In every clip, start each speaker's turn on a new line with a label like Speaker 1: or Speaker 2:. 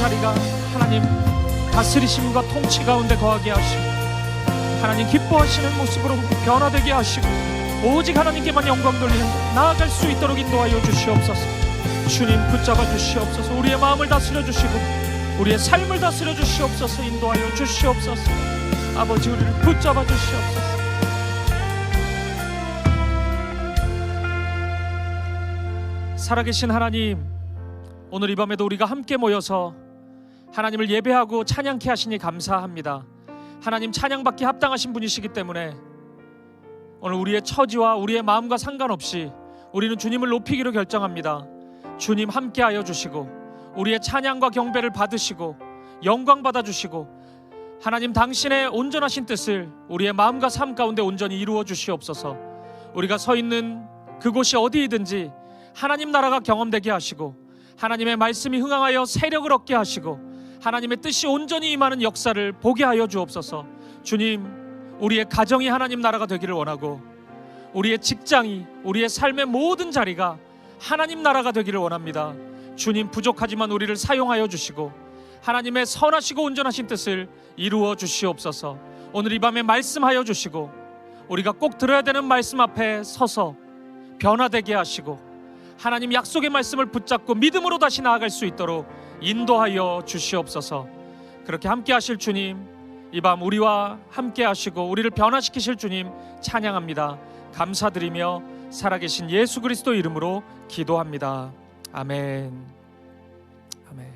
Speaker 1: 자리가 하나님 다스리심과 통치 가운데 거하게 하시고 하나님 기뻐하시는 모습으로 변화되게 하시고 오직 하나님께만 영광 돌리는 나아갈 수 있도록 인도하여 주시옵소서. 주님 붙잡아 주시옵소서. 우리의 마음을 다스려 주시고 우리의 삶을 다스려 주시옵소서. 인도하여 주시옵소서. 아버지, 우리를 붙잡아 주시옵소서. 살아계신 하나님, 오늘 이 밤에도 우리가 함께 모여서 하나님을 예배하고 찬양케 하시니 감사합니다. 하나님 찬양받기 합당하신 분이시기 때문에 오늘 우리의 처지와 우리의 마음과 상관없이 우리는 주님을 높이기로 결정합니다. 주님 함께하여 주시고 우리의 찬양과 경배를 받으시고 영광 받아주시고 하나님 당신의 온전하신 뜻을 우리의 마음과 삶 가운데 온전히 이루어 주시옵소서. 우리가 서 있는 그곳이 어디이든지 하나님 나라가 경험되게 하시고 하나님의 말씀이 흥황하여 세력을 얻게 하시고 하나님의 뜻이 온전히 임하는 역사를 보게 하여 주옵소서. 주님, 우리의 가정이 하나님 나라가 되기를 원하고 우리의 직장이, 우리의 삶의 모든 자리가 하나님 나라가 되기를 원합니다. 주님, 부족하지만 우리를 사용하여 주시고 하나님의 선하시고 온전하신 뜻을 이루어 주시옵소서. 오늘 이 밤에 말씀하여 주시고 우리가 꼭 들어야 되는 말씀 앞에 서서 변화되게 하시고 하나님 약속의 말씀을 붙잡고 믿음으로 다시 나아갈 수 있도록 인도하여 주시옵소서. 그렇게 함께 하실 주님, 이 밤 우리와 함께 하시고 우리를 변화시키실 주님 찬양합니다. 감사드리며 살아계신 예수 그리스도 이름으로 기도합니다. 아멘. 아멘.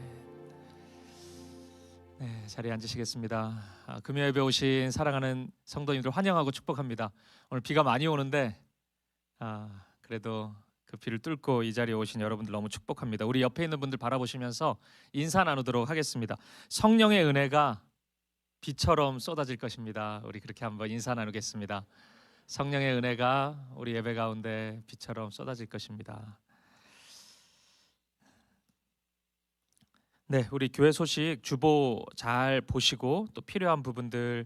Speaker 1: 네, 자리에 앉으시겠습니다. 금요 예배 오신 사랑하는 성도님들 환영하고 축복합니다. 오늘 비가 많이 오는데 그래도 그 비를 뚫고 이 자리에 오신 여러분들 너무 축복합니다. 우리 옆에 있는 분들 바라보시면서 인사 나누도록 하겠습니다. 성령의 은혜가 비처럼 쏟아질 것입니다. 우리 그렇게 한번 인사 나누겠습니다. 성령의 은혜가 우리 예배 가운데 비처럼 쏟아질 것입니다. 네, 우리 교회 소식 주보 잘 보시고 또 필요한 부분들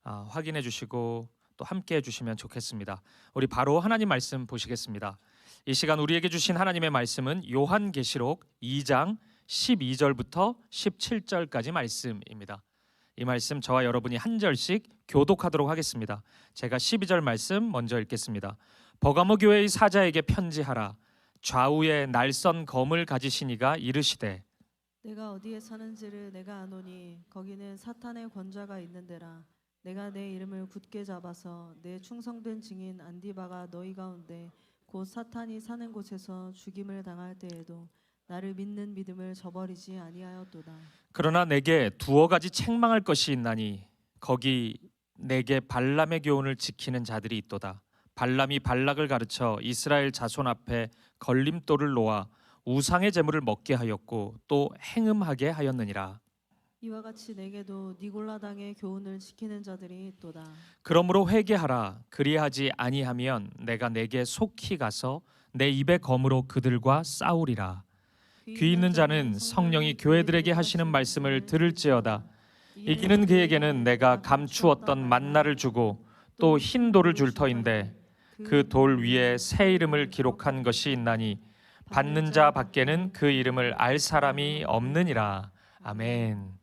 Speaker 1: 확인해 주시고 또 함께 해주시면 좋겠습니다. 우리 바로 하나님 말씀 보시겠습니다. 이 시간 우리에게 주신 하나님의 말씀은 요한계시록 2장 12절부터 17절까지 말씀입니다. 이 말씀 저와 여러분이 한 절씩 교독하도록 하겠습니다. 제가 12절 말씀 먼저 읽겠습니다. 버가모 교회의 사자에게 편지하라. 좌우에 날선 검을 가지시니가 이르시되
Speaker 2: 내가 어디에 사는지를 내가 아노니 거기는 사탄의 권좌가 있는 데라. 내가 내 이름을 굳게 잡아서 내 충성된 증인 안디바가 너희 가운데 곧 사탄이 사는 곳에서 죽임을 당할 때에도 나를 믿는 믿음을 저버리지 아니하였도다.
Speaker 1: 그러나 내게 두어 가지 책망할 것이 있나니 거기 내게 발람의 교훈을 지키는 자들이 있도다. 발람이 발락을 가르쳐 이스라엘 자손 앞에 걸림돌을 놓아 우상의 제물을 먹게 하였고 또 행음하게 하였느니라.
Speaker 2: 이와 같이 내게도 니골라 당의 교훈을 지키는 자들이 있도다.
Speaker 1: 그러므로 회개하라. 그리하지 아니하면 내가 내게 속히 가서 내 입의 검으로 그들과 싸우리라. 귀 있는 자는 성령이 교회들에게 하시는 말씀을 들을지어다. 이기는 그에게는 내가 감추었던 만나를 주고 또 흰 돌을 줄 터인데 그 돌 위에 새 이름을 기록한 것이 있나니 받는 자 밖에는 그 이름을 알 사람이 없느니라. 아멘.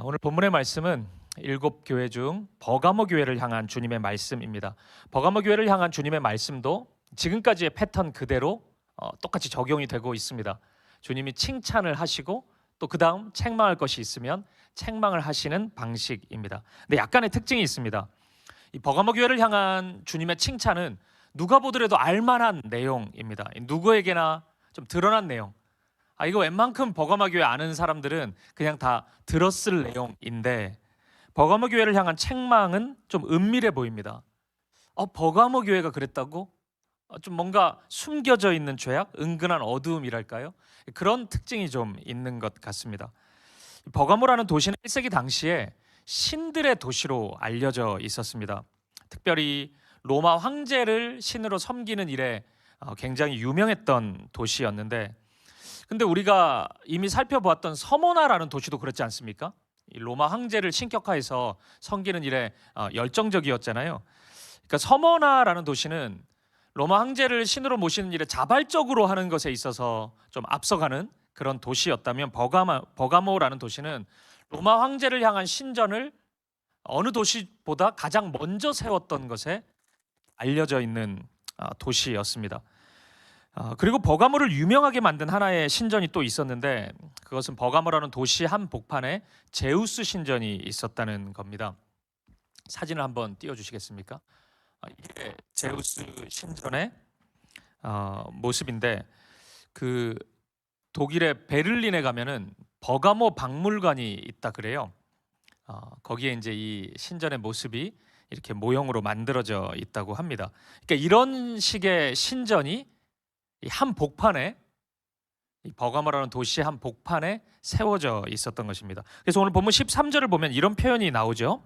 Speaker 1: 오늘 본문의 말씀은 7교회 중 버가모 교회를 향한 주님의 말씀입니다. 버가모 교회를 향한 주님의 말씀도 지금까지의 패턴 그대로 똑같이 적용이 되고 있습니다. 주님이 칭찬을 하시고 또 그 다음 책망할 것이 있으면 책망을 하시는 방식입니다. 근데 약간의 특징이 있습니다. 이 버가모 교회를 향한 주님의 칭찬은 누가 보더라도 알만한 내용입니다. 누구에게나 좀 드러난 내용. 이거 웬만큼 버가모 교회 아는 사람들은 그냥 다 들었을 내용인데 버가모 교회를 향한 책망은 좀 은밀해 보입니다. 버가모 교회가 그랬다고? 좀 뭔가 숨겨져 있는 죄악, 은근한 어두움이랄까요? 그런 특징이 좀 있는 것 같습니다. 버가모라는 도시는 1세기 당시에 신들의 도시로 알려져 있었습니다. 특별히 로마 황제를 신으로 섬기는 일에 굉장히 유명했던 도시였는데 근데 우리가 이미 살펴보았던 서모나라는 도시도 그렇지 않습니까? 이 로마 황제를 신격화해서 섬기는 일에 열정적이었잖아요. 그러니까 서모나라는 도시는 로마 황제를 신으로 모시는 일에 자발적으로 하는 것에 있어서 좀 앞서가는 그런 도시였다면 버가모라는 도시는 로마 황제를 향한 신전을 어느 도시보다 가장 먼저 세웠던 것에 알려져 있는 도시였습니다. 그리고 버가모를 유명하게 만든 하나의 신전이 또 있었는데 그것은 버가모라는 도시 한복판에 제우스 신전이 있었다는 겁니다. 사진을 한번 띄워주시겠습니까? 이게 제우스 신전의 모습인데 그 독일의 베를린에 가면은 버가모 박물관이 있다 그래요. 거기에 이제 이 신전의 모습이 이렇게 모형으로 만들어져 있다고 합니다. 그러니까 이런 식의 신전이 이 한복판에 이 버가모라는 도시 한복판에 세워져 있었던 것입니다. 그래서 오늘 본문 13절을 보면 이런 표현이 나오죠.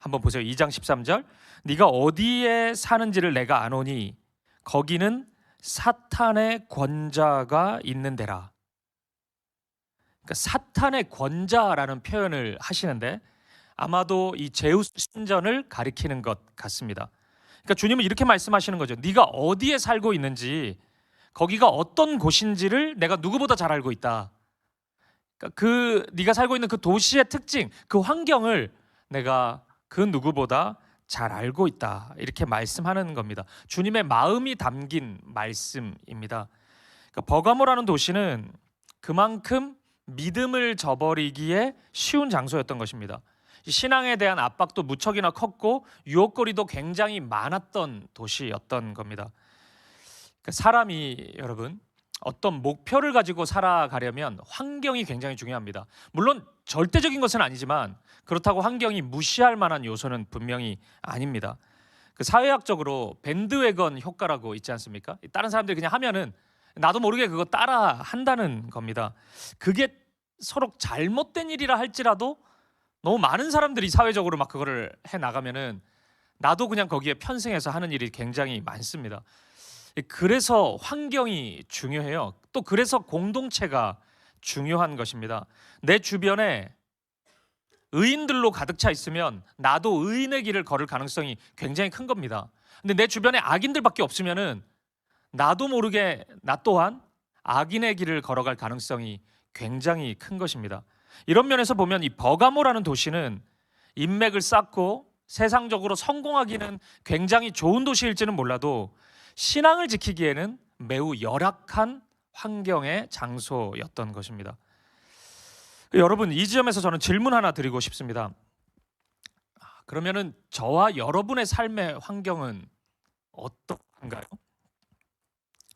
Speaker 1: 한번 보세요. 2장 13절. 네가 어디에 사는지를 내가 아노니 거기는 사탄의 권자가 있는 데라. 그러니까 사탄의 권자라는 표현을 하시는데 아마도 이 제우스 신전을 가리키는 것 같습니다. 그러니까 주님은 이렇게 말씀하시는 거죠. 네가 어디에 살고 있는지, 거기가 어떤 곳인지를 내가 누구보다 잘 알고 있다. 그러니까 네가 살고 있는 그 도시의 특징, 그 환경을 내가 그 누구보다 잘 알고 있다. 이렇게 말씀하는 겁니다. 주님의 마음이 담긴 말씀입니다. 그러니까 버가모라는 도시는 그만큼 믿음을 저버리기에 쉬운 장소였던 것입니다. 신앙에 대한 압박도 무척이나 컸고 유혹거리도 굉장히 많았던 도시였던 겁니다. 그러니까 사람이 여러분 어떤 목표를 가지고 살아가려면 환경이 굉장히 중요합니다. 물론 절대적인 것은 아니지만 그렇다고 환경이 무시할 만한 요소는 분명히 아닙니다. 그 사회학적으로 밴드웨건 효과라고 있지 않습니까? 다른 사람들이 그냥 하면은 나도 모르게 그거 따라 한다는 겁니다. 그게 서로 잘못된 일이라 할지라도 너무 많은 사람들이 사회적으로 막 그거를 해 나가면은 나도 그냥 거기에 편승해서 하는 일이 굉장히 많습니다. 그래서 환경이 중요해요. 또 그래서 공동체가 중요한 것입니다. 내 주변에 의인들로 가득 차 있으면 나도 의인의 길을 걸을 가능성이 굉장히 큰 겁니다. 근데 내 주변에 악인들밖에 없으면은 나도 모르게 나 또한 악인의 길을 걸어갈 가능성이 굉장히 큰 것입니다. 이런 면에서 보면 이 버가모라는 도시는 인맥을 쌓고 세상적으로 성공하기는 굉장히 좋은 도시일지는 몰라도 신앙을 지키기에는 매우 열악한 환경의 장소였던 것입니다. 여러분, 이 지점에서 저는 질문 하나 드리고 싶습니다. 그러면은 저와 여러분의 삶의 환경은 어떤가요?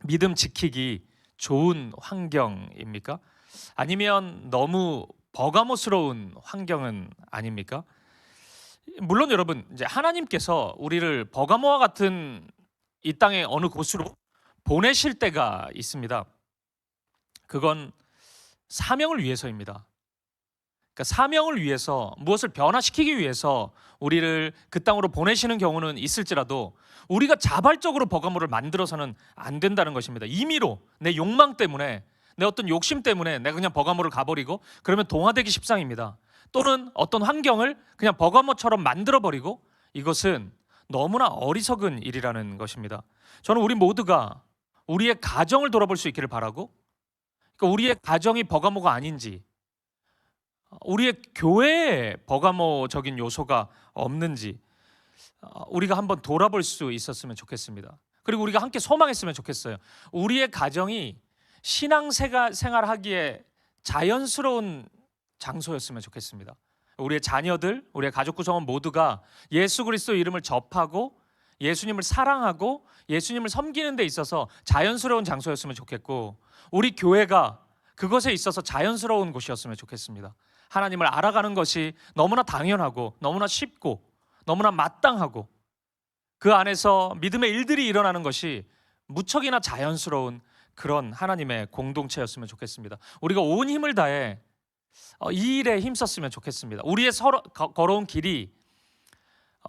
Speaker 1: 믿음 지키기 좋은 환경입니까? 아니면 너무 버가모스러운 환경은 아닙니까? 물론 여러분, 이제 하나님께서 우리를 버가모와 같은 이 땅의 어느 곳으로 보내실 때가 있습니다. 그건 사명을 위해서입니다. 그러니까 사명을 위해서, 무엇을 변화시키기 위해서 우리를 그 땅으로 보내시는 경우는 있을지라도 우리가 자발적으로 버가모를 만들어서는 안 된다는 것입니다. 임의로 내 욕망 때문에, 내 어떤 욕심 때문에 내가 그냥 버가모를 가버리고 그러면 동화되기 십상입니다. 또는 어떤 환경을 그냥 버가모처럼 만들어버리고, 이것은 너무나 어리석은 일이라는 것입니다. 저는 우리 모두가 우리의 가정을 돌아볼 수 있기를 바라고, 그러니까 우리의 가정이 버가모가 아닌지, 우리의 교회에 버가모적인 요소가 없는지 우리가 한번 돌아볼 수 있었으면 좋겠습니다. 그리고 우리가 함께 소망했으면 좋겠어요. 우리의 가정이 신앙생활하기에 자연스러운 장소였으면 좋겠습니다. 우리의 자녀들, 우리의 가족 구성원 모두가 예수 그리스도 이름을 접하고 예수님을 사랑하고 예수님을 섬기는 데 있어서 자연스러운 장소였으면 좋겠고, 우리 교회가 그것에 있어서 자연스러운 곳이었으면 좋겠습니다. 하나님을 알아가는 것이 너무나 당연하고 너무나 쉽고 너무나 마땅하고 그 안에서 믿음의 일들이 일어나는 것이 무척이나 자연스러운 그런 하나님의 공동체였으면 좋겠습니다. 우리가 온 힘을 다해 이 일에 힘썼으면 좋겠습니다. 우리의 걸어온 길이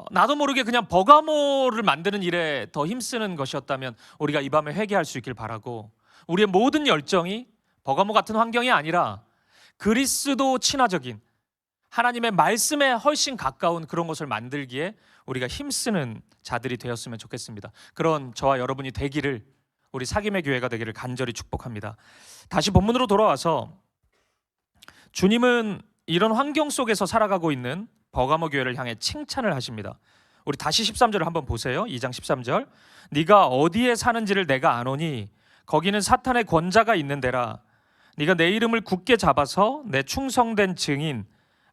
Speaker 1: 나도 모르게 그냥 버가모를 만드는 일에 더 힘쓰는 것이었다면 우리가 이 밤에 회개할 수 있길 바라고, 우리의 모든 열정이 버가모 같은 환경이 아니라 그리스도 친화적인 하나님의 말씀에 훨씬 가까운 그런 것을 만들기에 우리가 힘쓰는 자들이 되었으면 좋겠습니다. 그런 저와 여러분이 되기를 우리 사김의 교회가 되기를 간절히 축복합니다. 다시 본문으로 돌아와서 주님은 이런 환경 속에서 살아가고 있는 버가모 교회를 향해 칭찬을 하십니다. 우리 다시 13절을 한번 보세요. 2장 13절. 네가 어디에 사는지를 내가 아노니 거기는 사탄의 권자가 있는 데라. 네가 내 이름을 굳게 잡아서 내 충성된 증인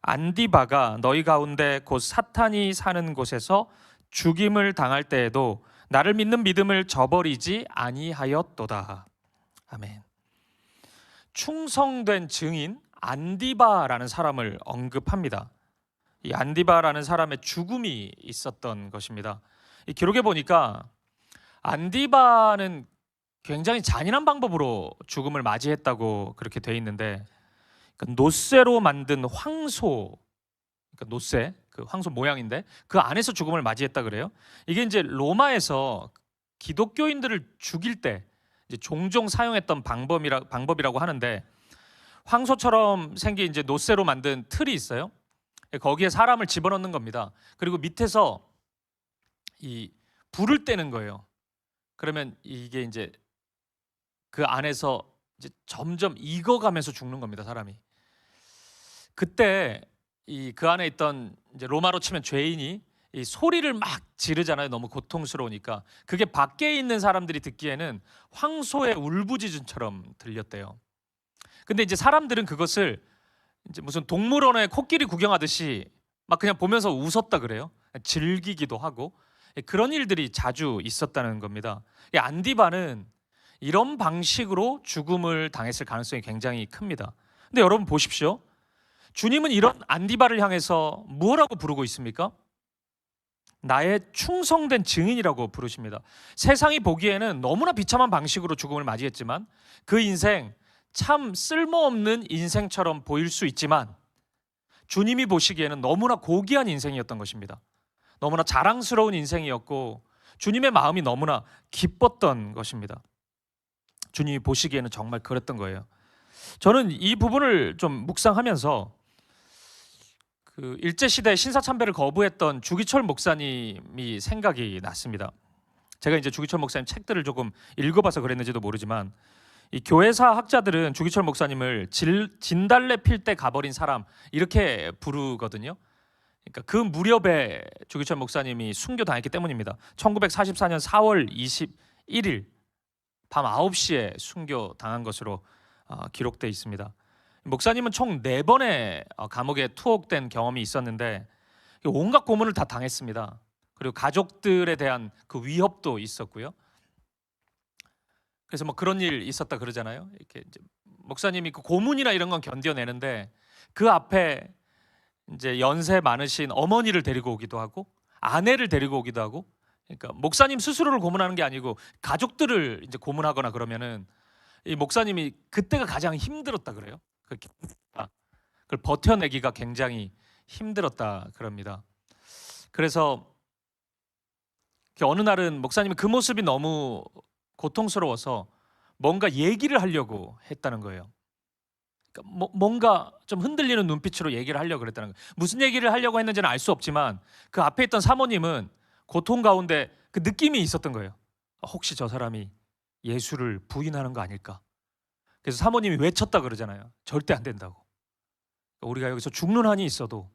Speaker 1: 안디바가 너희 가운데 곧 사탄이 사는 곳에서 죽임을 당할 때에도 나를 믿는 믿음을 저버리지 아니하였도다. 아멘. 충성된 증인 안디바라는 사람을 언급합니다. 이 안디바라는 사람의 죽음이 있었던 것입니다. 이 기록에 보니까 안디바는 굉장히 잔인한 방법으로 죽음을 맞이했다고 그렇게 돼 있는데, 그러니까 노쇠로 만든 황소, 그러니까 노쇠, 그 황소 모양인데 그 안에서 죽음을 맞이했다 그래요. 이게 이제 로마에서 기독교인들을 죽일 때 이제 종종 사용했던 방법이라고 하는데, 황소처럼 생긴 이제 노쇠로 만든 틀이 있어요. 거기에 사람을 집어넣는 겁니다. 그리고 밑에서 이 불을 떼는 거예요. 그러면 이게 이제 그 안에서 이제 점점 익어가면서 죽는 겁니다, 사람이. 그때 그 안에 있던 이제 로마로 치면 죄인이 이 소리를 막 지르잖아요. 너무 고통스러우니까. 그게 밖에 있는 사람들이 듣기에는 황소의 울부짖음처럼 들렸대요. 근데 이제 사람들은 그것을 이제 무슨 동물원에 코끼리 구경하듯이 막 그냥 보면서 웃었다 그래요. 즐기기도 하고 그런 일들이 자주 있었다는 겁니다. 이 안디바는 이런 방식으로 죽음을 당했을 가능성이 굉장히 큽니다. 근데 여러분 보십시오. 주님은 이런 안디바를 향해서 무엇라고 부르고 있습니까? 나의 충성된 증인이라고 부르십니다. 세상이 보기에는 너무나 비참한 방식으로 죽음을 맞이했지만 그 인생 참 쓸모없는 인생처럼 보일 수 있지만 주님이 보시기에는 너무나 고귀한 인생이었던 것입니다. 너무나 자랑스러운 인생이었고 주님의 마음이 너무나 기뻤던 것입니다. 주님이 보시기에는 정말 그랬던 거예요. 저는 이 부분을 좀 묵상하면서 그 일제시대 신사참배를 거부했던 주기철 목사님이 생각이 났습니다. 제가 이제 주기철 목사님 책들을 조금 읽어봐서 그랬는지도 모르지만 이 교회사 학자들은 주기철 목사님을 진달래 필 때 가버린 사람 이렇게 부르거든요. 그러니까 그 무렵에 주기철 목사님이 순교당했기 때문입니다. 1944년 4월 21일 밤 9시에 순교당한 것으로 기록되어 있습니다. 목사님은 총 4번의 감옥에 투옥된 경험이 있었는데 온갖 고문을 다 당했습니다. 그리고 가족들에 대한 그 위협도 있었고요. 그래서 뭐 그런 일 있었다 그러잖아요. 이렇게 이제 목사님이 그 고문이나 이런 건 견뎌내는데 그 앞에 이제 연세 많으신 어머니를 데리고 오기도 하고 아내를 데리고 오기도 하고, 그러니까 목사님 스스로를 고문하는 게 아니고 가족들을 이제 고문하거나 그러면은 이 목사님이 그때가 가장 힘들었다 그래요. 그걸 버텨내기가 굉장히 힘들었다 그럽니다. 그래서 어느 날은 목사님이 그 모습이 너무 고통스러워서 뭔가 얘기를 하려고 했다는 거예요. 그러니까 뭔가 좀 흔들리는 눈빛으로 얘기를 하려고 그랬다는 거예요. 무슨 얘기를 하려고 했는지는 알 수 없지만 그 앞에 있던 사모님은 고통 가운데 그 느낌이 있었던 거예요. 혹시 저 사람이 예수를 부인하는 거 아닐까? 그래서 사모님이 외쳤다 그러잖아요. 절대 안 된다고. 우리가 여기서 죽는 한이 있어도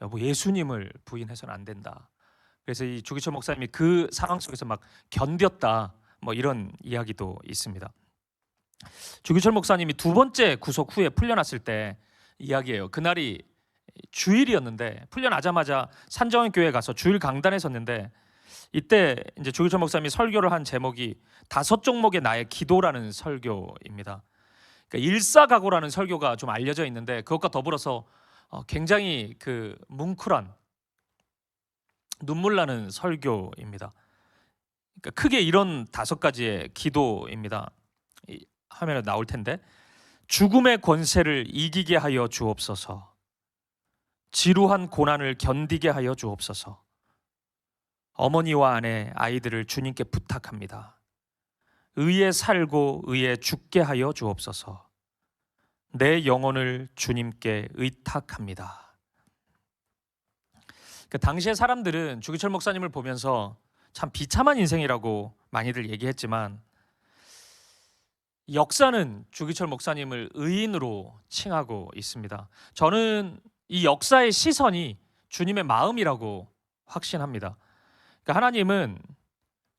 Speaker 1: 여보 예수님을 부인해서는 안 된다. 그래서 이 주기철 목사님이 그 상황 속에서 막 견뎠다. 뭐 이런 이야기도 있습니다. 주기철 목사님이 2번째 구속 후에 풀려났을 때 이야기예요. 그날이 주일이었는데 풀려나자마자 산정교회 가서 주일 강단에 섰는데 이때 이제 주기철 목사님이 설교를 한 제목이 5종목의 나의 기도라는 설교입니다. 그러니까 일사각오라는 설교가 좀 알려져 있는데 그것과 더불어서 굉장히 그 뭉클한 눈물 나는 설교입니다. 그러니까 크게 이런 5가지의 기도입니다. 화면에 나올 텐데 죽음의 권세를 이기게 하여 주옵소서. 지루한 고난을 견디게 하여 주옵소서. 어머니와 아내, 아이들을 주님께 부탁합니다. 의에 살고 의에 죽게 하여 주옵소서. 내 영혼을 주님께 의탁합니다. 그 당시의 사람들은 주기철 목사님을 보면서 참 비참한 인생이라고 많이들 얘기했지만 역사는 주기철 목사님을 의인으로 칭하고 있습니다. 저는 이 역사의 시선이 주님의 마음이라고 확신합니다. 그러니까 하나님은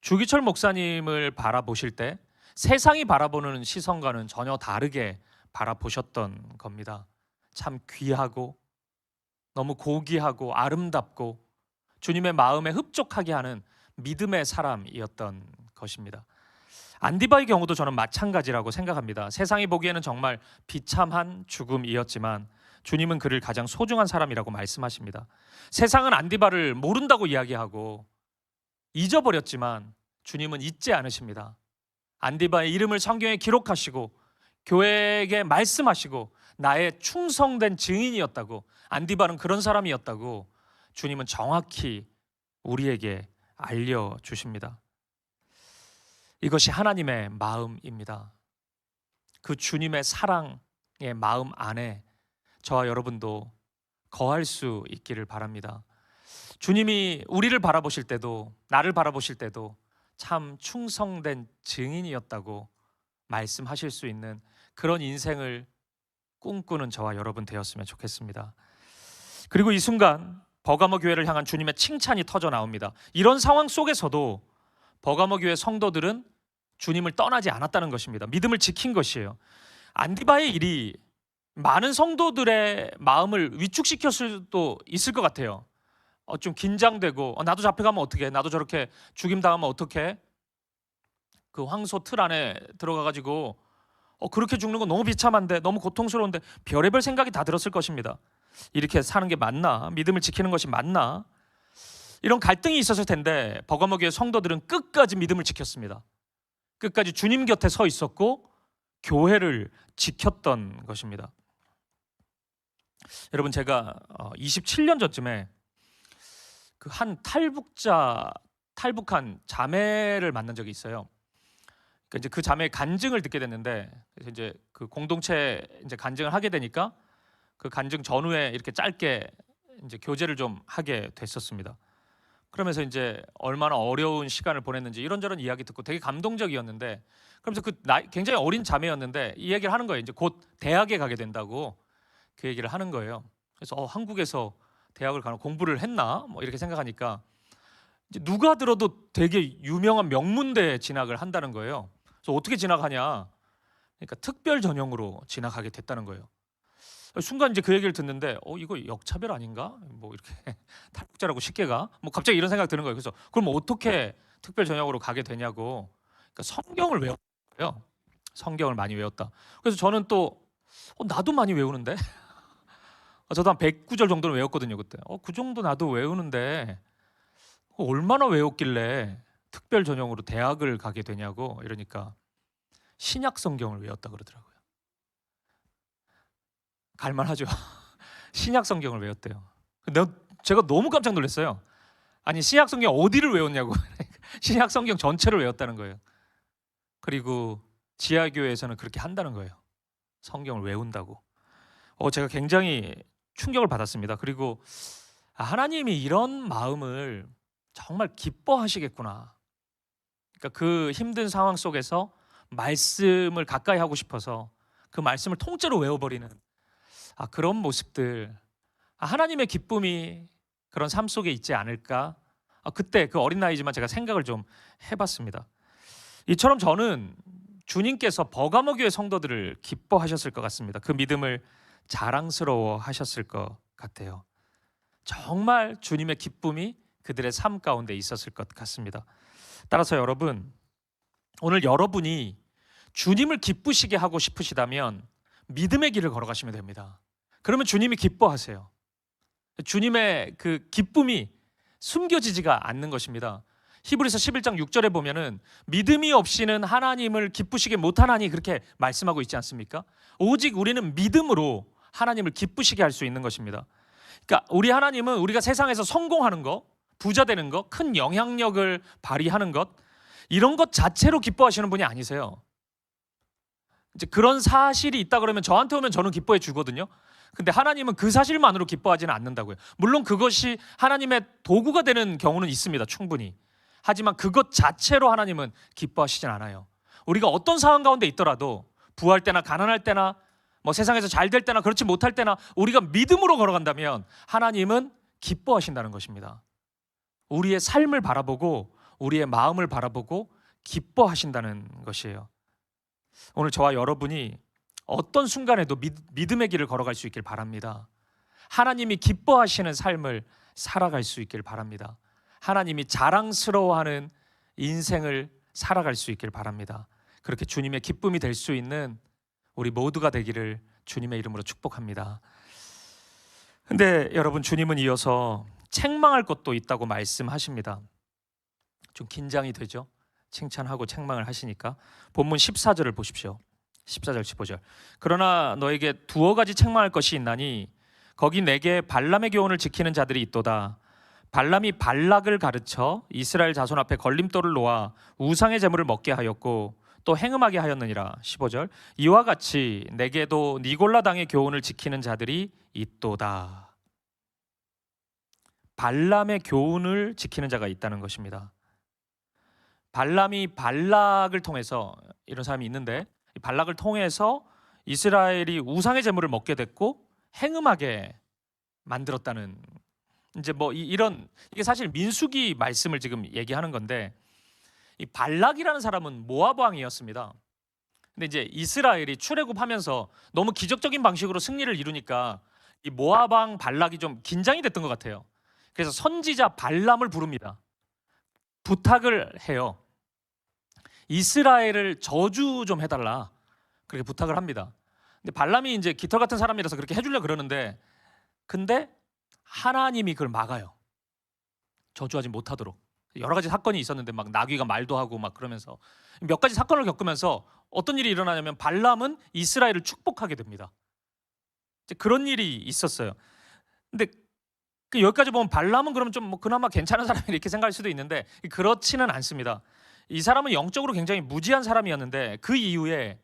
Speaker 1: 주기철 목사님을 바라보실 때 세상이 바라보는 시선과는 전혀 다르게 바라보셨던 겁니다. 참 귀하고 너무 고귀하고 아름답고 주님의 마음에 흡족하게 하는 믿음의 사람이었던 것입니다. 안디바의 경우도 저는 마찬가지라고 생각합니다. 세상이 보기에는 정말 비참한 죽음이었지만 주님은 그를 가장 소중한 사람이라고 말씀하십니다. 세상은 안디바를 모른다고 이야기하고 잊어버렸지만 주님은 잊지 않으십니다. 안디바의 이름을 성경에 기록하시고 교회에게 말씀하시고 나의 충성된 증인이었다고, 안디바는 그런 사람이었다고 주님은 정확히 우리에게 알려주십니다. 이것이 하나님의 마음입니다. 그 주님의 사랑의 마음 안에 저와 여러분도 거할 수 있기를 바랍니다. 주님이 우리를 바라보실 때도, 나를 바라보실 때도 참 충성된 증인이었다고 말씀하실 수 있는 그런 인생을 꿈꾸는 저와 여러분 되었으면 좋겠습니다. 그리고 이 순간 버가모 교회를 향한 주님의 칭찬이 터져 나옵니다. 이런 상황 속에서도 버가모 교회 성도들은 주님을 떠나지 않았다는 것입니다. 믿음을 지킨 것이에요. 안디바의 일이 많은 성도들의 마음을 위축시켰을 수도 있을 것 같아요. 좀 긴장되고 나도 잡혀가면 어떡해, 나도 저렇게 죽임당하면 어떡해, 그 황소 틀 안에 들어가가지고 그렇게 죽는 건 너무 비참한데, 너무 고통스러운데, 별의별 생각이 다 들었을 것입니다. 이렇게 사는 게 맞나? 믿음을 지키는 것이 맞나? 이런 갈등이 있었을 텐데 버가모 교회 성도들은 끝까지 믿음을 지켰습니다. 끝까지 주님 곁에 서 있었고 교회를 지켰던 것입니다. 여러분, 제가 27년 전쯤에 그 한 탈북한 자매를 만난 적이 있어요. 그러니까 이제 그 자매의 간증을 듣게 됐는데, 그래서 이제 그 공동체 이제 간증을 하게 되니까 그 간증 전후에 이렇게 짧게 이제 교제를 좀 하게 됐었습니다. 그러면서 이제 얼마나 어려운 시간을 보냈는지 이런저런 이야기 듣고 되게 감동적이었는데, 그러면서 굉장히 어린 자매였는데 이 얘기를 하는 거예요. 이제 곧 대학에 가게 된다고 그 얘기를 하는 거예요. 그래서 한국에서 대학을 가는 공부를 했나? 뭐 이렇게 생각하니까 이제 누가 들어도 되게 유명한 명문대에 진학을 한다는 거예요. 그래서 어떻게 진학하냐? 그러니까 특별 전형으로 진학하게 됐다는 거예요. 순간 이제 그 얘기를 듣는데 이거 역차별 아닌가? 뭐 이렇게 탈북자라고 쉽게 가? 뭐 갑자기 이런 생각 드는 거예요. 그래서 그럼 어떻게 특별 전형으로 가게 되냐고. 그러니까 성경을 외웠어요. 성경을 많이 외웠다. 그래서 저는 또 나도 많이 외우는데 저도 한 109절 정도는 외웠거든요 그때. 그 정도 나도 외우는데 얼마나 외웠길래 특별 전형으로 대학을 가게 되냐고 이러니까 신약 성경을 외웠다 그러더라고요. 갈만하죠. 신약 성경을 외웠대요. 제가 너무 깜짝 놀랐어요. 아니, 신약 성경 어디를 외웠냐고. 신약 성경 전체를 외웠다는 거예요. 그리고 지하교회에서는 그렇게 한다는 거예요. 성경을 외운다고. 제가 굉장히 충격을 받았습니다. 그리고 하나님이 이런 마음을 정말 기뻐하시겠구나. 그러니까 그 힘든 상황 속에서 말씀을 가까이 하고 싶어서 그 말씀을 통째로 외워버리는 그런 모습들, 하나님의 기쁨이 그런 삶 속에 있지 않을까? 그때 그 어린 나이지만 제가 생각을 좀 해봤습니다. 이처럼 저는 주님께서 버가모 교회 성도들을 기뻐하셨을 것 같습니다. 그 믿음을 자랑스러워 하셨을 것 같아요. 정말 주님의 기쁨이 그들의 삶 가운데 있었을 것 같습니다. 따라서 여러분, 오늘 여러분이 주님을 기쁘시게 하고 싶으시다면 믿음의 길을 걸어가시면 됩니다. 그러면 주님이 기뻐하세요. 주님의 그 기쁨이 숨겨지지가 않는 것입니다. 히브리서 11장 6절에 보면은 믿음이 없이는 하나님을 기쁘시게 못하나니 그렇게 말씀하고 있지 않습니까? 오직 우리는 믿음으로 하나님을 기쁘시게 할 수 있는 것입니다. 그러니까 우리 하나님은 우리가 세상에서 성공하는 것, 부자 되는 것, 큰 영향력을 발휘하는 것, 이런 것 자체로 기뻐하시는 분이 아니세요. 이제 그런 사실이 있다 그러면 저한테 오면 저는 기뻐해 주거든요. 근데 하나님은 그 사실만으로 기뻐하지는 않는다고요. 물론 그것이 하나님의 도구가 되는 경우는 있습니다. 충분히. 하지만 그것 자체로 하나님은 기뻐하시진 않아요. 우리가 어떤 상황 가운데 있더라도 부할 때나 가난할 때나 뭐 세상에서 잘 될 때나 그렇지 못할 때나 우리가 믿음으로 걸어간다면 하나님은 기뻐하신다는 것입니다. 우리의 삶을 바라보고 우리의 마음을 바라보고 기뻐하신다는 것이에요. 오늘 저와 여러분이 어떤 순간에도 믿음의 길을 걸어갈 수 있길 바랍니다. 하나님이 기뻐하시는 삶을 살아갈 수 있길 바랍니다. 하나님이 자랑스러워하는 인생을 살아갈 수 있길 바랍니다. 그렇게 주님의 기쁨이 될 수 있는 우리 모두가 되기를 주님의 이름으로 축복합니다. 근데 여러분, 주님은 이어서 책망할 것도 있다고 말씀하십니다. 좀 긴장이 되죠? 칭찬하고 책망을 하시니까. 본문 14절을 보십시오. 14절 15절. 그러나 너에게 두어 가지 책망할 것이 있나니 거기 내게 발람의 교훈을 지키는 자들이 있도다. 발람이 발락을 가르쳐 이스라엘 자손 앞에 걸림돌을 놓아 우상의 제물을 먹게 하였고 또 행음하게 하였느니라. 15절. 이와 같이 내게도 니골라 당의 교훈을 지키는 자들이 있도다. 발람의 교훈을 지키는 자가 있다는 것입니다. 발람이 발락을 통해서, 이런 사람이 있는데 이 발락을 통해서 이스라엘이 우상의 제물을 먹게 됐고 행음하게 만들었다는, 이제 뭐 이게 사실 민수기 말씀을 지금 얘기하는 건데, 이 발락이라는 사람은 모압 왕이었습니다. 근데 이제 이스라엘이 출애굽하면서 너무 기적적인 방식으로 승리를 이루니까 이 모압 왕 발락이 좀 긴장이 됐던 것 같아요. 그래서 선지자 발람을 부릅니다. 부탁을 해요. 이스라엘을 저주 좀 해달라, 그렇게 부탁을 합니다. 근데 발람이 이제 깃털 같은 사람이라서 그렇게 해주려고 그러는데, 근데 하나님이 그걸 막아요. 저주하지 못하도록. 여러 가지 사건이 있었는데 막 나귀가 말도 하고 막 그러면서 몇 가지 사건을 겪으면서 어떤 일이 일어나냐면 발람은 이스라엘을 축복하게 됩니다. 이제 그런 일이 있었어요. 근데 여기까지 보면 발람은 그러면 좀 뭐 그나마 괜찮은 사람이 이렇게 생각할 수도 있는데 그렇지는 않습니다. 이 사람은 영적으로 굉장히 무지한 사람이었는데 그 이후에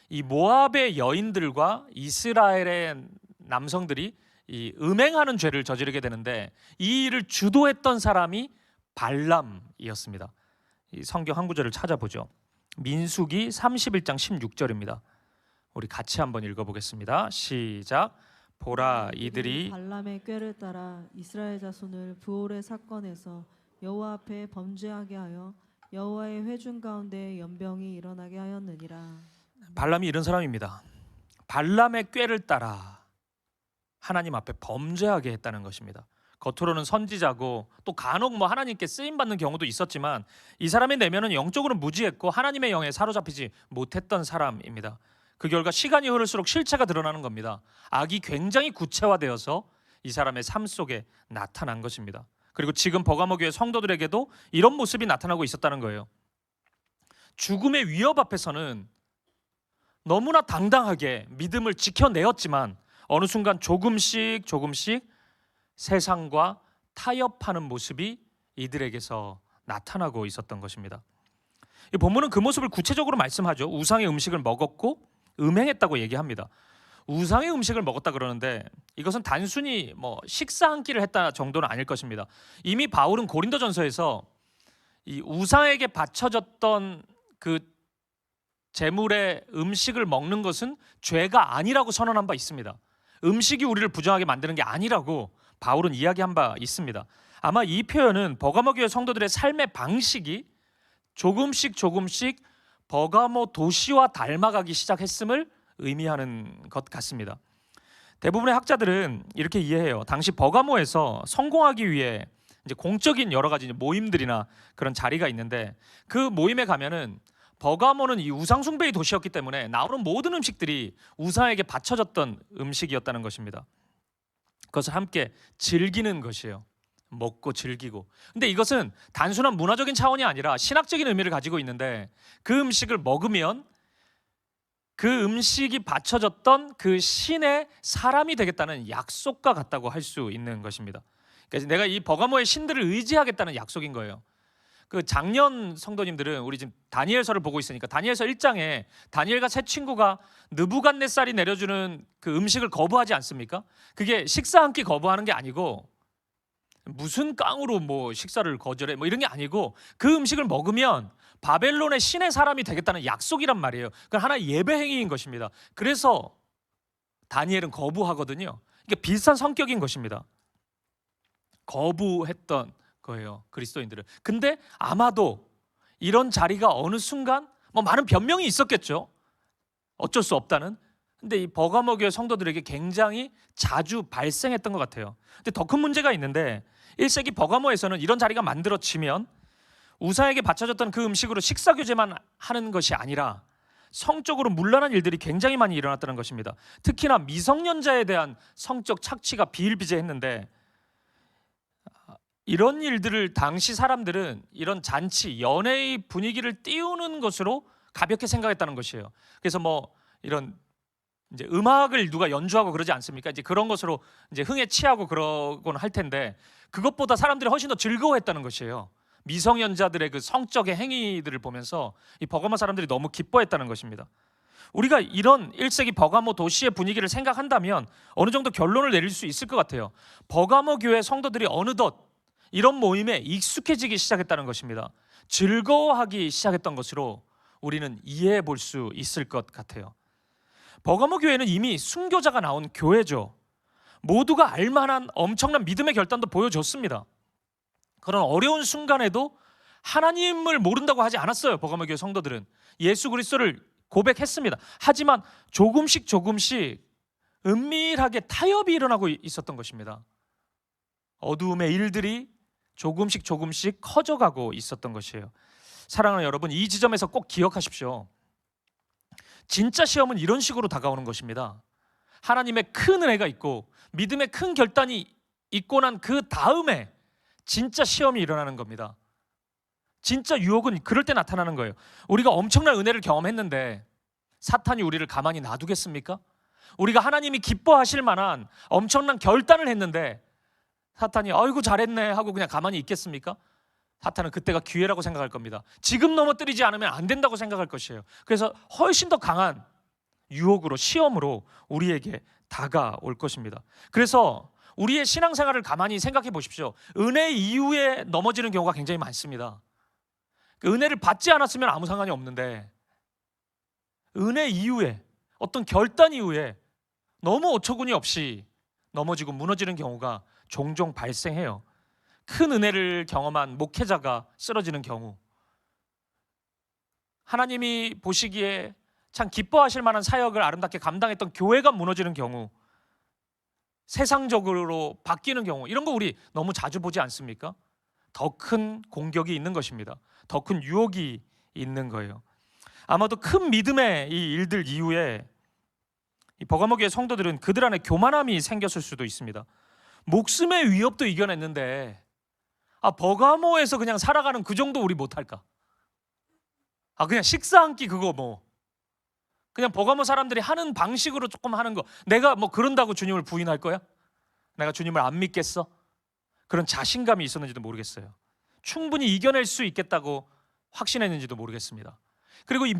Speaker 1: 이 모압의 여인들과 이스라엘의 남성들이 이 음행하는 죄를 저지르게 되는데 이 일을 주도했던 사람이 발람이었습니다. 이 성경 한 구절을 찾아보죠. 민수기 31장 16절입니다. 우리 같이 한번 읽어보겠습니다. 시작. 보라, 이들이
Speaker 2: 발람의 꾀를 따라 이스라엘 자손을 부올의 사건에서 여호와 앞에 범죄하게 하여 여호와의 회중 가운데 연병이 일어나게 하였느니라.
Speaker 1: 발람이 이런 사람입니다. 발람의 꾀를 따라 하나님 앞에 범죄하게 했다는 것입니다. 겉으로는 선지자고 또 간혹 뭐 하나님께 쓰임 받는 경우도 있었지만 이 사람의 내면은 영적으로 무지했고 하나님의 영에 사로잡히지 못했던 사람입니다. 그 결과 시간이 흐를수록 실체가 드러나는 겁니다. 악이 굉장히 구체화되어서 이 사람의 삶 속에 나타난 것입니다. 그리고 지금 버가모 교회 성도들에게도 이런 모습이 나타나고 있었다는 거예요. 죽음의 위협 앞에서는 너무나 당당하게 믿음을 지켜내었지만 어느 순간 조금씩 세상과 타협하는 모습이 이들에게서 나타나고 있었던 것입니다. 이 본문은 그 모습을 구체적으로 말씀하죠. 우상의 음식을 먹었고 음행했다고 얘기합니다. 우상의 음식을 먹었다 그러는데 이것은 단순히 뭐 식사 한 끼를 했다 정도는 아닐 것입니다. 이미 바울은 고린도전서에서 이 우상에게 바쳐졌던 그 제물의 음식을 먹는 것은 죄가 아니라고 선언한 바 있습니다. 음식이 우리를 부정하게 만드는 게 아니라고 바울은 이야기한 바 있습니다. 아마 이 표현은 버가모 교회 성도들의 삶의 방식이 조금씩 버가모 도시와 닮아가기 시작했음을 의미하는 것 같습니다. 대부분의 학자들은 이렇게 이해해요. 당시 버가모에서 성공하기 위해 이제 공적인 여러 가지 모임들이나 그런 자리가 있는데 그 모임에 가면은 버가모는 이 우상 숭배의 도시였기 때문에 나오는 모든 음식들이 우상에게 바쳐졌던 음식이었다는 것입니다. 그것을 함께 즐기는 것이에요. 먹고 즐기고. 근데 이것은 단순한 문화적인 차원이 아니라 신학적인 의미를 가지고 있는데 그 음식을 먹으면 그 음식이 바쳐졌던 그 신의 사람이 되겠다는 약속과 같다고 할 수 있는 것입니다. 그래서 내가 이 버가모의 신들을 의지하겠다는 약속인 거예요. 그 작년 성도님들은 우리 지금 다니엘서를 보고 있으니까 다니엘서 1장에 다니엘과 세 친구가 느부갓네살이 내려주는 그 음식을 거부하지 않습니까? 그게 식사 한 끼 거부하는 게 아니고 무슨 깡으로 뭐 식사를 거절해 뭐 이런 게 아니고 그 음식을 먹으면 바벨론의 신의 사람이 되겠다는 약속이란 말이에요. 그건 하나의 예배 행위인 것입니다. 그래서 다니엘은 거부하거든요. 이게 비슷한 성격인 것입니다. 거부했던 거예요, 그리스도인들은. 근데 아마도 이런 자리가 어느 순간 뭐 많은 변명이 있었겠죠. 어쩔 수 없다는. 근데 이 버가모 교회 성도들에게 굉장히 자주 발생했던 것 같아요. 근데 더 큰 문제가 있는데 1세기 버가모에서는 이런 자리가 만들어지면 우상에게 바쳐졌던 그 음식으로 식사 교제만 하는 것이 아니라 성적으로 문란한 일들이 굉장히 많이 일어났다는 것입니다. 특히나 미성년자에 대한 성적 착취가 비일비재했는데 이런 일들을 당시 사람들은 이런 잔치, 연애의 분위기를 띄우는 것으로 가볍게 생각했다는 것이에요. 그래서 뭐 이런 이제 음악을 누가 연주하고 그러지 않습니까? 이제 그런 것으로 이제 흥에 취하고 그러곤 할 텐데 그것보다 사람들이 훨씬 더 즐거워했다는 것이에요. 미성년자들의 그 성적의 행위들을 보면서 이 버가모 사람들이 너무 기뻐했다는 것입니다. 우리가 이런 1세기 버가모 도시의 분위기를 생각한다면 어느 정도 결론을 내릴 수 있을 것 같아요. 버가모 교회 성도들이 어느덧 이런 모임에 익숙해지기 시작했다는 것입니다. 즐거워하기 시작했던 것으로 우리는 이해해 볼 수 있을 것 같아요. 버가모 교회는 이미 순교자가 나온 교회죠. 모두가 알만한 엄청난 믿음의 결단도 보여줬습니다. 그런 어려운 순간에도 하나님을 모른다고 하지 않았어요. 버가모 교회 성도들은 예수 그리스도를 고백했습니다. 하지만 조금씩 은밀하게 타협이 일어나고 있었던 것입니다. 어두움의 일들이 조금씩 커져가고 있었던 것이에요. 사랑하는 여러분, 이 지점에서 꼭 기억하십시오. 진짜 시험은 이런 식으로 다가오는 것입니다. 하나님의 큰 은혜가 있고 믿음의 큰 결단이 있고 난 그 다음에 진짜 시험이 일어나는 겁니다. 진짜 유혹은 그럴 때 나타나는 거예요. 우리가 엄청난 은혜를 경험했는데 사탄이 우리를 가만히 놔두겠습니까? 우리가 하나님이 기뻐하실 만한 엄청난 결단을 했는데 사탄이 아이고 잘했네 하고 그냥 가만히 있겠습니까? 사탄은 그때가 기회라고 생각할 겁니다. 지금 넘어뜨리지 않으면 안 된다고 생각할 것이에요. 그래서 훨씬 더 강한 유혹으로, 시험으로 우리에게 다가올 것입니다. 그래서 우리의 신앙생활을 가만히 생각해 보십시오. 은혜 이후에 넘어지는 경우가 굉장히 많습니다. 그 은혜를 받지 않았으면 아무 상관이 없는데 은혜 이후에 어떤 결단 이후에 너무 어처구니 없이 넘어지고 무너지는 경우가 종종 발생해요. 큰 은혜를 경험한 목회자가 쓰러지는 경우, 하나님이 보시기에 참 기뻐하실 만한 사역을 아름답게 감당했던 교회가 무너지는 경우, 세상적으로 바뀌는 경우, 이런 거 우리 너무 자주 보지 않습니까? 더 큰 공격이 있는 것입니다. 더 큰 유혹이 있는 거예요. 아마도 큰 믿음의 이 일들 이후에 이 버가모 교회 성도들은 그들 안에 교만함이 생겼을 수도 있습니다. 목숨의 위협도 이겨냈는데 버가모에서 그냥 살아가는 그 정도 우리 못할까? 그냥 식사 한 끼 그거 뭐 그냥 버가모 사람들이 하는 방식으로 조금 하는 거, 내가 뭐 그런다고 주님을 부인할 거야? 내가 주님을 안 믿겠어? 그런 자신감이 있었는지도 모르겠어요. 충분히 이겨낼 수 있겠다고 확신했는지도 모르겠습니다. 그리고 이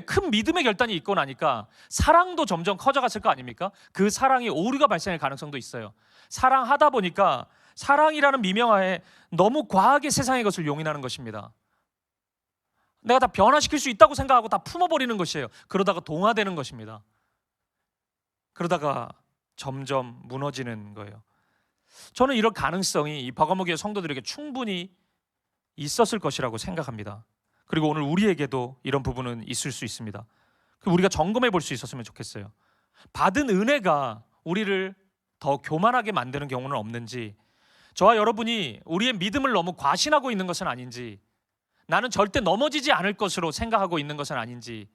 Speaker 1: 큰 믿음의 결단이 있고 나니까 사랑도 점점 커져갔을 거 아닙니까? 그 사랑이 오류가 발생할 가능성도 있어요. 사랑하다 보니까 사랑이라는 미명하에 너무 과하게 세상의 것을 용인하는 것입니다. 내가 다 변화시킬 수 있다고 생각하고 다 품어버리는 것이에요. 그러다가 동화되는 것입니다. 그러다가 점점 무너지는 거예요. 저는 이런 가능성이 이 버가모 교회 성도들에게 충분히 있었을 것이라고 생각합니다. 그리고 오늘 우리에게도 이런 부분은 있을 수 있습니다. 우리가 점검해 볼 수 있었으면 좋겠어요. 받은 은혜가 우리를 더 교만하게 만드는 경우는 없는지, 저와 여러분이 우리의 믿음을 너무 과신하고 있는 것은 아닌지, 나는 절대 넘어지지 않을 것으로 생각하고 있는 것은 아닌지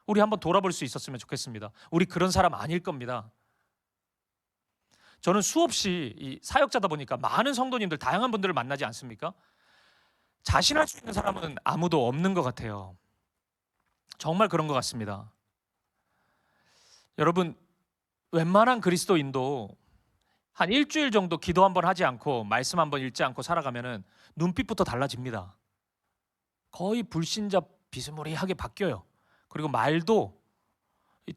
Speaker 1: 우리 한번 돌아볼 수 있었으면 좋겠습니다. 우리 그런 사람 아닐 겁니다. 저는 수없이 이 사역자다 보니까 많은 성도님들, 다양한 분들을 만나지 않습니까? 자신할 수 있는 사람은 아무도 없는 것 같아요. 정말 그런 것 같습니다. 여러분, 웬만한 그리스도인도 한 일주일 정도 기도 한번 하지 않고 말씀 한번 읽지 않고 살아가면은 눈빛부터 달라집니다. 거의 불신자 비스무리하게 바뀌어요. 그리고 말도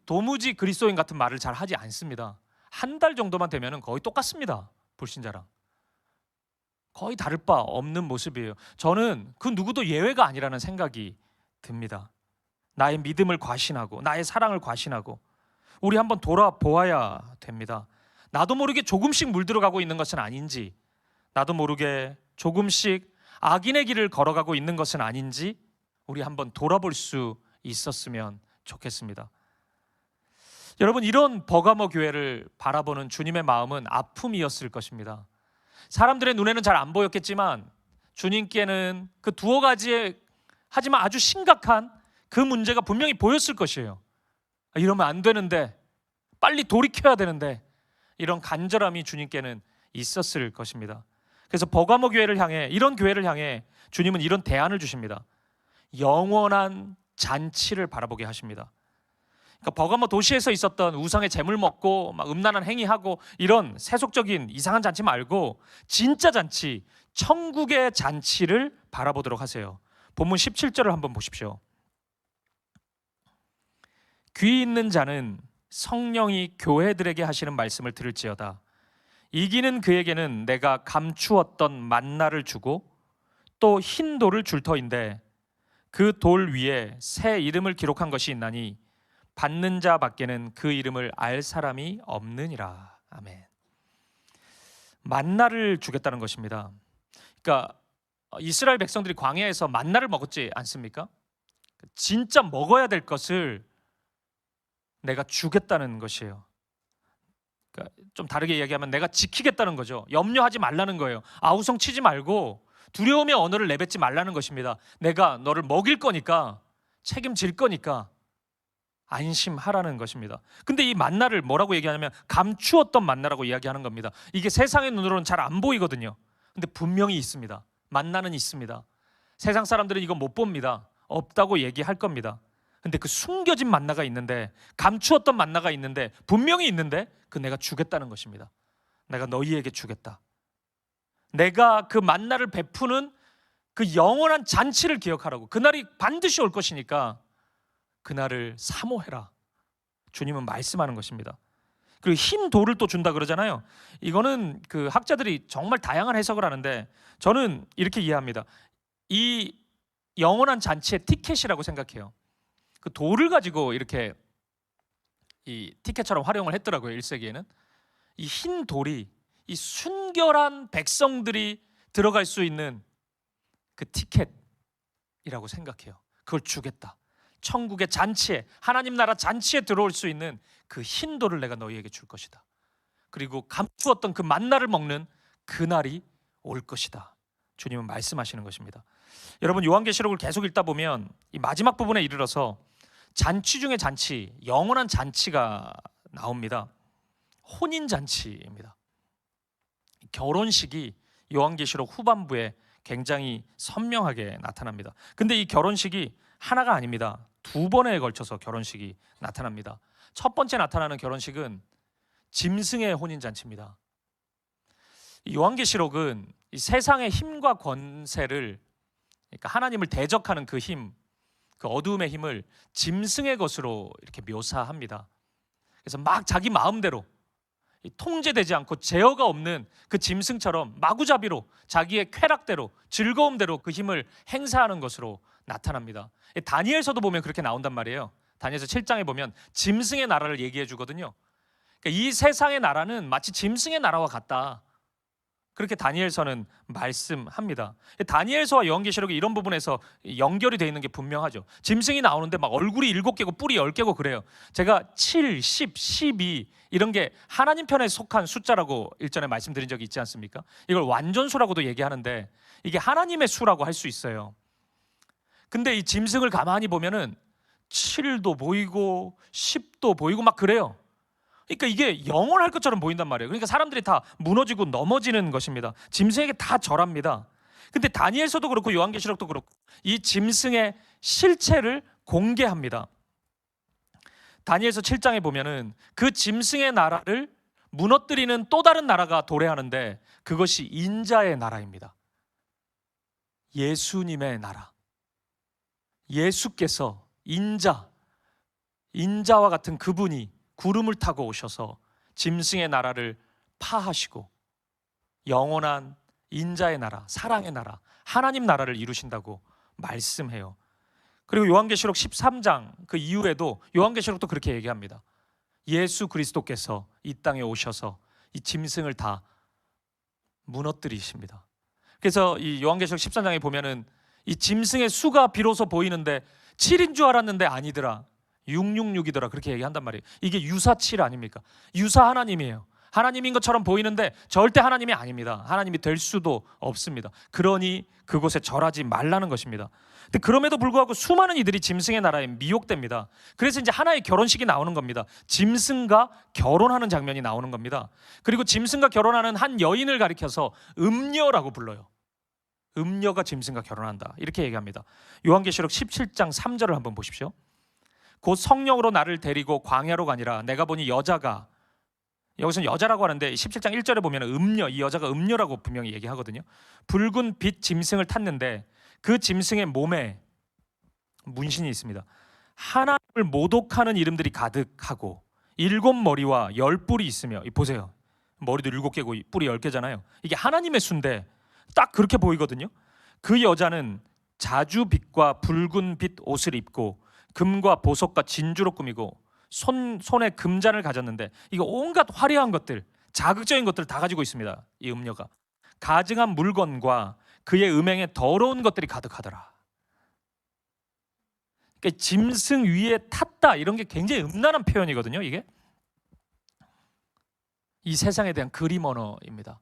Speaker 1: 도무지 그리스도인 같은 말을 잘 하지 않습니다. 한 달 정도만 되면은 거의 똑같습니다. 불신자랑. 거의 다를 바 없는 모습이에요. 저는 그 누구도 예외가 아니라는 생각이 듭니다. 나의 믿음을 과신하고 나의 사랑을 과신하고 우리 한번 돌아보아야 됩니다. 나도 모르게 조금씩 물들어가고 있는 것은 아닌지, 나도 모르게 조금씩 악인의 길을 걸어가고 있는 것은 아닌지 우리 한번 돌아볼 수 있었으면 좋겠습니다. 여러분, 이런 버가모 교회를 바라보는 주님의 마음은 아픔이었을 것입니다. 사람들의 눈에는 잘 안 보였겠지만 주님께는 그 두어 가지의 하지만 아주 심각한 그 문제가 분명히 보였을 것이에요. 이러면 안 되는데, 빨리 돌이켜야 되는데, 이런 간절함이 주님께는 있었을 것입니다. 그래서 버가모 교회를 향해, 이런 교회를 향해 주님은 이런 대안을 주십니다. 영원한 잔치를 바라보게 하십니다. 그러니까 버가모 도시에서 있었던 우상의 재물 먹고 막 음란한 행위하고 이런 세속적인 이상한 잔치 말고 진짜 잔치, 천국의 잔치를 바라보도록 하세요. 본문 17절을 한번 보십시오. 귀 있는 자는 성령이 교회들에게 하시는 말씀을 들을지어다. 이기는 그에게는 내가 감추었던 만나를 주고 또 흰 돌을 줄 터인데 그 돌 위에 새 이름을 기록한 것이 있나니 받는 자 밖에는 그 이름을 알 사람이 없느니라. 아멘. 만나를 주겠다는 것입니다. 그러니까 이스라엘 백성들이 광야에서 만나를 먹었지 않습니까? 진짜 먹어야 될 것을 내가 주겠다는 것이에요. 그러니까 좀 다르게 이야기하면 내가 지키겠다는 거죠. 염려하지 말라는 거예요. 아우성 치지 말고 두려움의 언어를 내뱉지 말라는 것입니다. 내가 너를 먹일 거니까, 책임질 거니까 안심하라는 것입니다. 근데 이 만나를 뭐라고 얘기하냐면 감추었던 만나라고 이야기하는 겁니다. 이게 세상의 눈으로는 잘 안 보이거든요. 근데 분명히 있습니다. 만나는 있습니다. 세상 사람들은 이거 못 봅니다. 없다고 얘기할 겁니다. 근데 그 숨겨진 만나가 있는데, 감추었던 만나가 있는데, 분명히 있는데 그 내가 주겠다는 것입니다. 내가 너희에게 주겠다. 내가 그 만나를 베푸는 그 영원한 잔치를 기억하라고. 그날이 반드시 올 것이니까 그날을 사모해라. 주님은 말씀하는 것입니다. 그리고 흰 돌을 또 준다 그러잖아요. 이거는 그 학자들이 정말 다양한 해석을 하는데 저는 이렇게 이해합니다. 이 영원한 잔치의 티켓이라고 생각해요. 그 돌을 가지고 이렇게 이 티켓처럼 활용을 했더라고요. 1세기에는 이 흰 돌이 이 순결한 백성들이 들어갈 수 있는 그 티켓이라고 생각해요. 그걸 주겠다. 천국의 잔치에, 하나님 나라 잔치에 들어올 수 있는 그 흰 돌을 내가 너희에게 줄 것이다. 그리고 감추었던 그 만나를 먹는 그날이 올 것이다. 주님은 말씀하시는 것입니다. 여러분, 요한계시록을 계속 읽다 보면 이 마지막 부분에 이르러서 잔치 중에 잔치, 영원한 잔치가 나옵니다. 혼인잔치입니다. 결혼식이 요한계시록 후반부에 굉장히 선명하게 나타납니다. 근데 이 결혼식이 하나가 아닙니다. 두 번에 걸쳐서 결혼식이 나타납니다. 첫 번째 나타나는 결혼식은 짐승의 혼인잔치입니다. 이 요한계시록은 이 세상의 힘과 권세를, 그러니까 하나님을 대적하는 그 힘, 그 어두움의 힘을 짐승의 것으로 이렇게 묘사합니다. 그래서 막 자기 마음대로 통제되지 않고 제어가 없는 그 짐승처럼 마구잡이로 자기의 쾌락대로 즐거움대로 그 힘을 행사하는 것으로 나타납니다. 다니엘서도 보면 그렇게 나온단 말이에요. 다니엘서 7장에 보면 짐승의 나라를 얘기해 주거든요. 그러니까 이 세상의 나라는 마치 짐승의 나라와 같다. 그렇게 다니엘서는 말씀합니다. 다니엘서와 요한계시록이 이런 부분에서 연결이 되어 있는 게 분명하죠. 짐승이 나오는데 막 얼굴이 7개고 뿔이 10개고 그래요. 제가 7, 10, 12 이런 게 하나님 편에 속한 숫자라고 일전에 말씀드린 적이 있지 않습니까? 이걸 완전수라고도 얘기하는데 이게 하나님의 수라고 할 수 있어요. 근데 이 짐승을 가만히 보면은 7도 보이고 10도 보이고 막 그래요. 그러니까 이게 영원할 것처럼 보인단 말이에요. 그러니까 사람들이 다 무너지고 넘어지는 것입니다. 짐승에게 다 절합니다. 근데 다니엘서도 그렇고 요한계시록도 그렇고 이 짐승의 실체를 공개합니다. 다니엘서 7장에 보면은 그 짐승의 나라를 무너뜨리는 또 다른 나라가 도래하는데 그것이 인자의 나라입니다. 예수님의 나라. 예수께서 인자와 같은 그분이 구름을 타고 오셔서 짐승의 나라를 파하시고 영원한 인자의 나라, 사랑의 나라, 하나님 나라를 이루신다고 말씀해요. 그리고 요한계시록 13장 그 이후에도 요한계시록도 그렇게 얘기합니다. 예수 그리스도께서 이 땅에 오셔서 이 짐승을 다 무너뜨리십니다. 그래서 이 요한계시록 13장에 보면은 이 짐승의 수가 비로소 보이는데 7인 줄 알았는데 아니더라, 666이더라, 그렇게 얘기한단 말이에요. 이게 유사 7 아닙니까? 유사 하나님이에요. 하나님인 것처럼 보이는데 절대 하나님이 아닙니다. 하나님이 될 수도 없습니다. 그러니 그곳에 절하지 말라는 것입니다. 근데 그럼에도 불구하고 수많은 이들이 짐승의 나라에 미혹됩니다. 그래서 이제 하나의 결혼식이 나오는 겁니다. 짐승과 결혼하는 장면이 나오는 겁니다. 그리고 짐승과 결혼하는 한 여인을 가리켜서 음녀라고 불러요. 음녀가 짐승과 결혼한다, 이렇게 얘기합니다. 요한계시록 17장 3절을 한번 보십시오. 곧 성령으로 나를 데리고 광야로 가니라. 내가 보니 여자가, 여기서는 여자라고 하는데 17장 1절에 보면 음녀, 이 여자가 음녀라고 분명히 얘기하거든요. 붉은 빛 짐승을 탔는데 그 짐승의 몸에 문신이 있습니다. 하나님을 모독하는 이름들이 가득하고 7머리와 10뿔이 있으며, 보세요, 머리도 7개고 뿔이 10개잖아요. 이게 하나님의 수인데 딱 그렇게 보이거든요. 그 여자는 자주빛과 붉은 빛 옷을 입고 금과 보석과 진주로 꾸미고 손에 금잔을 가졌는데, 이거 온갖 화려한 것들, 자극적인 것들을 다 가지고 있습니다. 이 음녀가 가증한 물건과 그의 음행에 더러운 것들이 가득하더라. 그러니까 짐승 위에 탔다, 이런 게 굉장히 음란한 표현이거든요. 이게 이 세상에 대한 그림 언어입니다.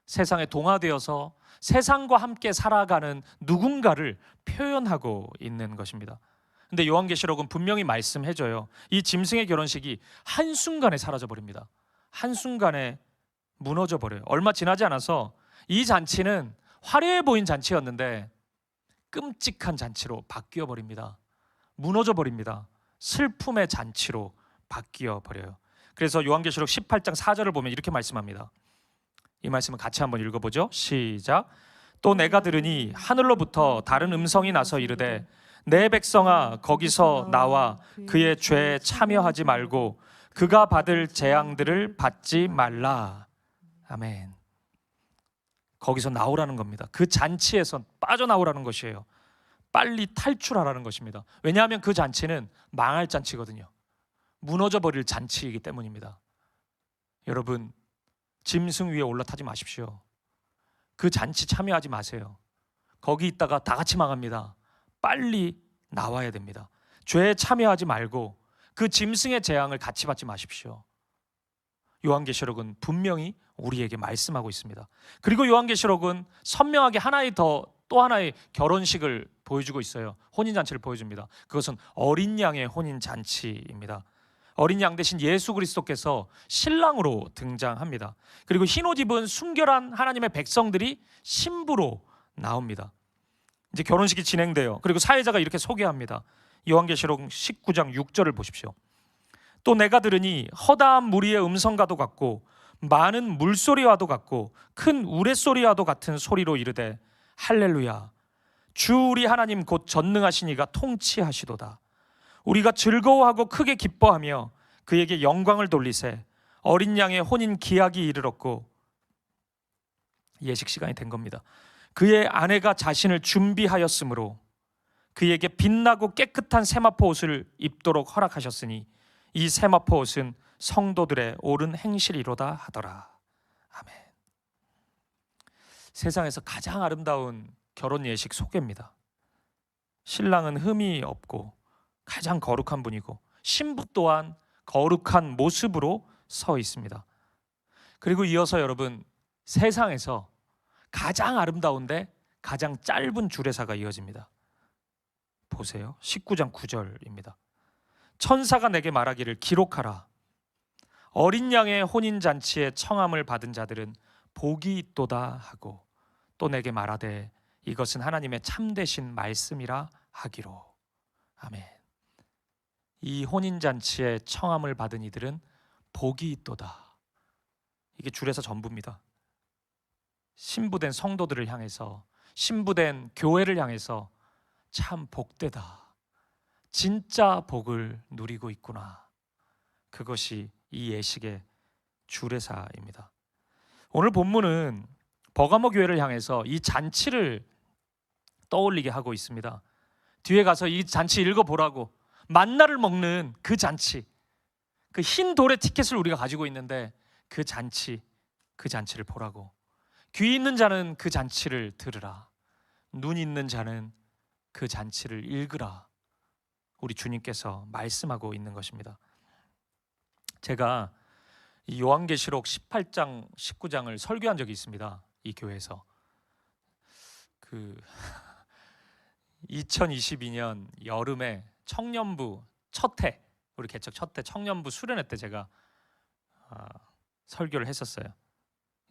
Speaker 1: 세상에 동화되어서 세상과 함께 살아가는 누군가를 표현하고 있는 것입니다. 근데 요한계시록은 분명히 말씀해줘요. 이 짐승의 결혼식이 한순간에 사라져버립니다. 한순간에 무너져버려요. 얼마 지나지 않아서 이 잔치는 화려해 보인 잔치였는데 끔찍한 잔치로 바뀌어버립니다. 무너져버립니다. 슬픔의 잔치로 바뀌어버려요. 그래서 요한계시록 18장 4절을 보면 이렇게 말씀합니다. 이 말씀을 같이 한번 읽어보죠. 시작. 또 내가 들으니 하늘로부터 다른 음성이 나서 이르되 내 백성아 거기서 나와 그의 죄에 참여하지 말고 그가 받을 재앙들을 받지 말라. 아멘. 거기서 나오라는 겁니다. 그 잔치에서 빠져나오라는 것이에요. 빨리 탈출하라는 것입니다. 왜냐하면 그 잔치는 망할 잔치거든요. 무너져버릴 잔치이기 때문입니다. 여러분, 짐승 위에 올라타지 마십시오. 그 잔치 참여하지 마세요. 거기 있다가 다 같이 망합니다. 빨리 나와야 됩니다. 죄에 참여하지 말고 그 짐승의 재앙을 같이 받지 마십시오. 요한계시록은 분명히 우리에게 말씀하고 있습니다. 그리고 요한계시록은 선명하게 또 하나의 결혼식을 보여주고 있어요. 혼인잔치를 보여줍니다. 그것은 어린 양의 혼인잔치입니다. 어린 양 대신 예수 그리스도께서 신랑으로 등장합니다. 그리고 흰 옷 입은 순결한 하나님의 백성들이 신부로 나옵니다. 이제 결혼식이 진행돼요. 그리고 사회자가 이렇게 소개합니다. 요한계시록 19장 6절을 보십시오. 또 내가 들으니 허다한 무리의 음성과도 같고 많은 물소리와도 같고 큰 우레소리와도 같은 소리로 이르되 할렐루야, 주 우리 하나님 곧 전능하신 이가 통치하시도다. 우리가 즐거워하고 크게 기뻐하며 그에게 영광을 돌리세. 어린 양의 혼인 기약이 이르렀고, 예식 시간이 된 겁니다. 그의 아내가 자신을 준비하였으므로 그에게 빛나고 깨끗한 세마포 옷을 입도록 허락하셨으니 이 세마포 옷은 성도들의 옳은 행실이로다 하더라. 아멘. 세상에서 가장 아름다운 결혼 예식 소개입니다. 신랑은 흠이 없고 가장 거룩한 분이고 신부 또한 거룩한 모습으로 서 있습니다. 그리고 이어서 여러분, 세상에서 가장 아름다운데 가장 짧은 주례사가 이어집니다. 보세요. 19장 9절입니다. 천사가 내게 말하기를 기록하라. 어린 양의 혼인잔치에 청함을 받은 자들은 복이 있도다 하고 또 내게 말하되 이것은 하나님의 참되신 말씀이라 하기로. 아멘. 이 혼인잔치에 청함을 받은 이들은 복이 있도다. 이게 주례사 전부입니다. 신부된 성도들을 향해서, 신부된 교회를 향해서 참 복되다, 진짜 복을 누리고 있구나, 그것이 이 예식의 주례사입니다. 오늘 본문은 버가모 교회를 향해서 이 잔치를 떠올리게 하고 있습니다. 뒤에 가서 이 잔치 읽어보라고. 만나를 먹는 그 잔치, 그 흰 돌의 티켓을 우리가 가지고 있는데 그 잔치를 보라고. 귀 있는 자는 그 잔치를 들으라. 눈 있는 자는 그 잔치를 읽으라. 우리 주님께서 말씀하고 있는 것입니다. 제가 이 요한계시록 18장, 19장을 설교한 적이 있습니다. 이 교회에서. 2022년 여름에 청년부 첫 해, 우리 개척 첫 해 청년부 수련회 때 제가 설교를 했었어요.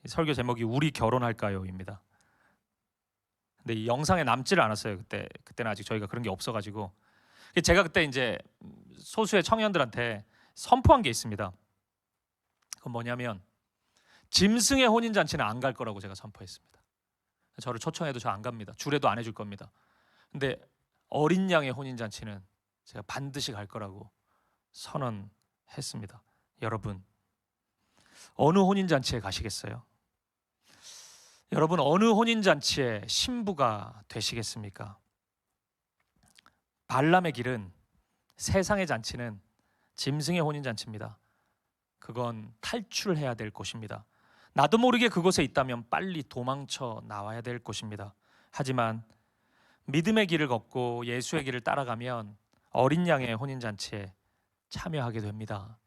Speaker 1: 설교 제목이 우리 결혼할까요입니다. 근데 이 영상에 남지를 않았어요. 그때는 아직 저희가 그런 게 없어가지고 제가 그때 이제 소수의 청년들한테 선포한 게 있습니다. 그건 뭐냐면 짐승의 혼인 잔치는 안 갈 거라고 제가 선포했습니다. 저를 초청해도 저 안 갑니다. 주례도 안 해줄 겁니다. 근데 어린 양의 혼인 잔치는 제가 반드시 갈 거라고 선언했습니다. 여러분, 어느 혼인 잔치에 가시겠어요? 여러분, 어느 혼인 잔치에 신부가 되시겠습니까? 발람의 길은, 세상의 잔치는 짐승의 혼인 잔치입니다. 그건 탈출해야 될 곳입니다. 나도 모르게 그곳에 있다면 빨리 도망쳐 나와야 될 곳입니다. 하지만 믿음의 길을 걷고 예수의 길을 따라가면 어린 양의 혼인 잔치에 참여하게 됩니다.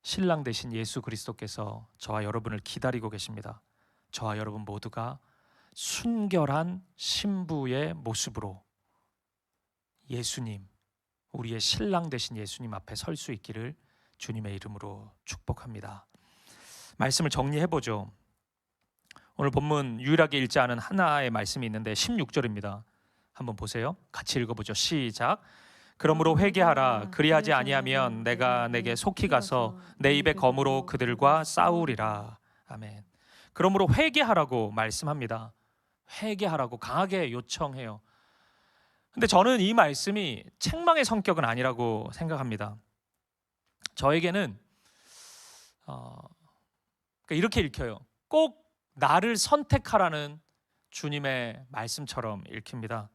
Speaker 1: 신랑 되신 예수 그리스도께서 저와 여러분을 기다리고 계십니다. 저와 여러분 모두가 순결한 신부의 모습으로 예수님, 우리의 신랑 되신 예수님 앞에 설 수 있기를 주님의 이름으로 축복합니다. 말씀을 정리해보죠. 오늘 본문 유일하게 읽지 않은 하나의 말씀이 있는데 16절입니다. 한번 보세요. 같이 읽어보죠. 시작. 그러므로 회개하라. 그리하지 아니하면 내가 내게 속히 가서 내 입의 검으로 그들과 싸우리라. 아멘. 그러므로 회개하라고 말씀합니다. 회개하라고 강하게 요청해요. 근데 저는 이 말씀이 책망의 성격은 아니라고 생각합니다. 저에게는 이렇게 읽혀요. 꼭 나를 선택하라는 주님의 말씀처럼 읽힙니다.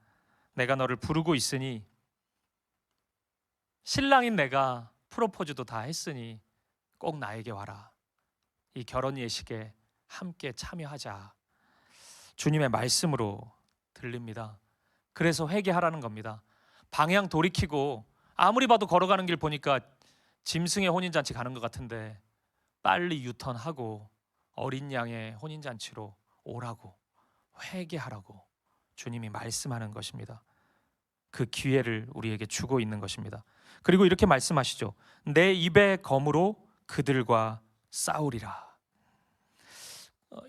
Speaker 1: 내가 너를 부르고 있으니, 신랑인 내가 프로포즈도 다 했으니 꼭 나에게 와라. 이 결혼 예식에 함께 참여하자. 주님의 말씀으로 들립니다. 그래서 회개하라는 겁니다. 방향 돌이키고 아무리 봐도 걸어가는 길 보니까 짐승의 혼인잔치 가는 것 같은데 빨리 유턴하고 어린 양의 혼인잔치로 오라고, 회개하라고 주님이 말씀하는 것입니다. 그 기회를 우리에게 주고 있는 것입니다. 그리고 이렇게 말씀하시죠. 내 입의 검으로 그들과 싸우리라.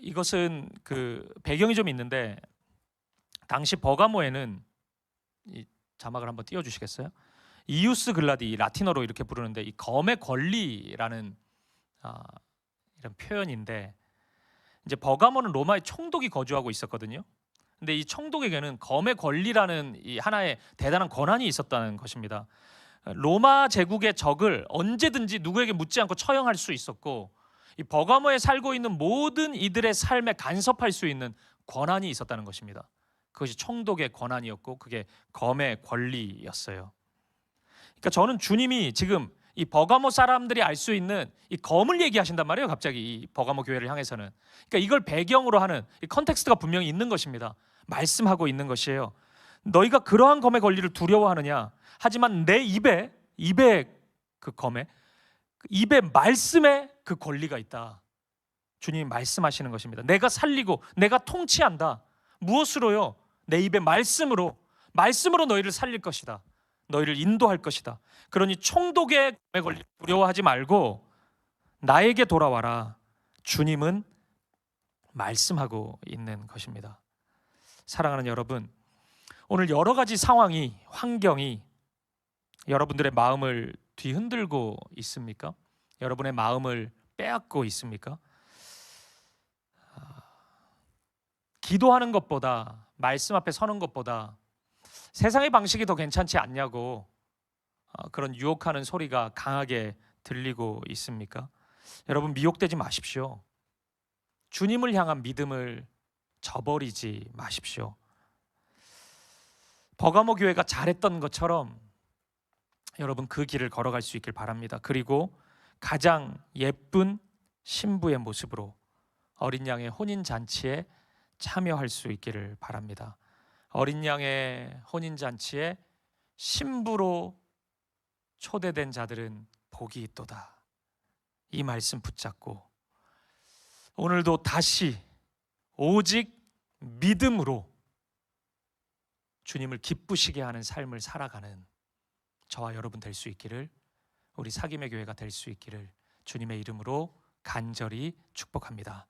Speaker 1: 이것은 그 배경이 좀 있는데, 당시 버가모에는, 이 자막을 한번 띄워주시겠어요? 이우스 글라디, 라틴어로 이렇게 부르는데 이 검의 권리라는 이런 표현인데, 이제 버가모는 로마의 총독이 거주하고 있었거든요. 근데 이 총독에게는 검의 권리라는 이 하나의 대단한 권한이 있었다는 것입니다. 로마 제국의 적을 언제든지 누구에게 묻지 않고 처형할 수 있었고, 이 버가모에 살고 있는 모든 이들의 삶에 간섭할 수 있는 권한이 있었다는 것입니다. 그것이 총독의 권한이었고 그게 검의 권리였어요. 그러니까 저는 주님이 지금 이 버가모 사람들이 알 수 있는 이 검을 얘기하신단 말이에요. 갑자기 이 버가모 교회를 향해서는. 그러니까 이걸 배경으로 하는 이 컨텍스트가 분명히 있는 것입니다. 말씀하고 있는 것이에요. 너희가 그러한 검의 권리를 두려워하느냐? 하지만 내 입에 그 검에, 입에 말씀에 그 권리가 있다. 주님이 말씀하시는 것입니다. 내가 살리고 내가 통치한다. 무엇으로요? 내 입의 말씀으로 너희를 살릴 것이다. 너희를 인도할 것이다. 그러니 총독의 검의 권리를 두려워하지 말고 나에게 돌아와라. 주님은 말씀하고 있는 것입니다. 사랑하는 여러분, 오늘 여러 가지 상황이, 환경이 여러분들의 마음을 뒤흔들고 있습니까? 여러분의 마음을 빼앗고 있습니까? 기도하는 것보다, 말씀 앞에 서는 것보다 세상의 방식이 더 괜찮지 않냐고 그런 유혹하는 소리가 강하게 들리고 있습니까? 여러분, 미혹되지 마십시오. 주님을 향한 믿음을 저버리지 마십시오. 버가모 교회가 잘했던 것처럼 여러분 그 길을 걸어갈 수 있길 바랍니다. 그리고 가장 예쁜 신부의 모습으로 어린 양의 혼인 잔치에 참여할 수 있기를 바랍니다. 어린 양의 혼인 잔치에 신부로 초대된 자들은 복이 있도다. 이 말씀 붙잡고 오늘도 다시 오직 믿음으로 주님을 기쁘시게 하는 삶을 살아가는 저와 여러분 될 수 있기를, 우리 사김의 교회가 될 수 있기를 주님의 이름으로 간절히 축복합니다.